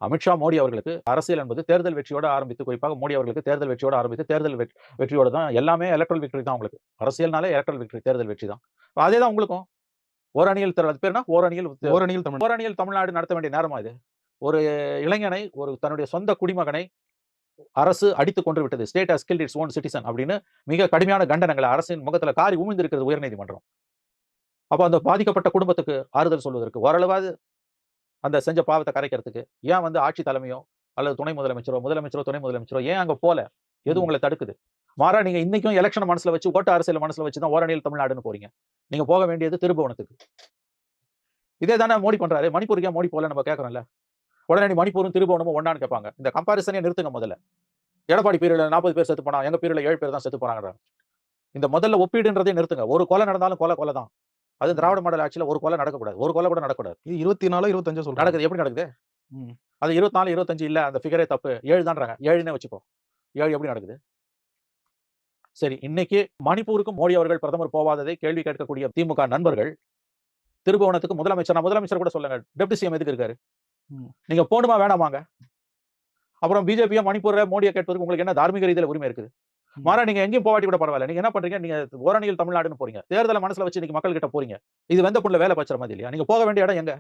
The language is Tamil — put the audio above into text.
அமித்ஷா மோடி அவர்களுக்கு அரசியல் என்பது தேர்தல் வெற்றியோட ஆரம்பித்து, குறிப்பாக மோடி அவர்களுக்கு தேர்தல் வெற்றியோட ஆரம்பித்து, தேர்தல் வெற்றியோட தான் எல்லாமே எலக்ட்ரல் விக்டரி தான் உங்களுக்கு. அரசியல்னாலே எலக்ட்ரல் விக்டரி, தேர்தல் வெற்றி தான். அதே தான் உங்களுக்கும். ஓரணியில் அது பேர் என்ன? ஓரணியில் தமிழ்நாடு நடத்த வேண்டிய நேரமா இது? ஒரு இளைஞனை, தன்னுடைய சொந்த குடிமகனை அரசு அடித்துக் கொன்று விட்டது. State has killed its own citizen அப்படின்னு மிக கடுமையான கண்டனங்களை அரசின் முகத்துல காரி உமிழ்ந்திருக்கிறது உயர்நீதிமன்றம். அப்ப அந்த பாதிக்கப்பட்ட குடும்பத்துக்கு ஆறுதல் சொல்வதற்கு, ஓரளவாவது அந்த செஞ்ச பாவத்தை கரைக்கிறதுக்கு ஏன் ஆட்சி தலைமையோ அல்லது துணை முதலமைச்சரோ துணை முதலமைச்சரோ ஏன் அங்க போல? எது உங்களை தடுக்குது? மாறா நீங்க இன்னைக்கும் எலெக்ஷன் மனசுல வச்சு, ஓட்டு அரசியல் மனசுல வச்சு தான் ஓரணியில் தமிழ்நாடுன்னு போறீங்க. நீங்க போக வேண்டியது திருபுவனத்துக்கு. இதே தானே மோடி பண்றாரு. மணிப்பூருக்கு ஏன் மோடி போல நம்ம கேட்கறோம்ல. உடனே நீ மணிப்பூரும் திருபுவனமும் ஒண்ணான்னு கேட்பாங்க. இந்த கம்பாரிசனே நிறுத்துங்க முதல்ல. எடப்பாடி பீரியட்ல 40 பேர் செத்து போனாங்க, எங்க பீரியட்ல 7 பேர் தான் செத்து போறாங்கன்றாங்க. இந்த முதல்ல ஒப்பீடுன்றதே நிறுத்துங்க. ஒரு கொலை நடந்தாலும் கொலை தான். அது திராவிட மாடல் ஆட்சியில ஒரு கொலை நடக்கக்கூடாது. ஒரு கொலை கூட நடக்கக்கூடாது. இது 24 25 சொல்றாங்க. நடக்குது. எப்படி நடக்குது? அது 24 25 இல்ல. அந்த ஃபிகரே தப்பு. 7 தான்றாங்க. 7னே வச்சுப்போம். 7 எப்படி நடக்குது? சரி, இன்னைக்கு மணிப்பூருக்கும் மோடி அவர்கள் பிரதமர் போவாததை கேள்வி கேட்கக்கூடிய திமுக நண்பர்கள் திருபுவனத்துக்கு முதலமைச்சர் கூட சொல்லுங்க. டெப்டி சிஎம் எதுக்கு இருக்காரு? நீங்க போணுமா வேணாமாங்க? அப்புறம் பிஜேபியா மணிப்பூர்ல மோடியை கேட்பதற்கு உங்களுக்கு என்ன தார்மீக ரீதியில உரிமை இருக்குது? மாறா நீங்க எங்கேயும் போவாட்டி கூட பரவாயில்ல. நீங்க என்ன பண்றீங்க? நீங்க ஓரணியில் தமிழ்நாடுன்னு போறீங்க. தேர்தலை மனசுல வச்சு இன்னைக்கு மக்கள் கிட்ட போறீங்க. இது வெந்த புண்ணுல வேலை பாய்ச்சற மாதிரி இல்லையா? நீங்க போக வேண்டிய இடம் எங்க?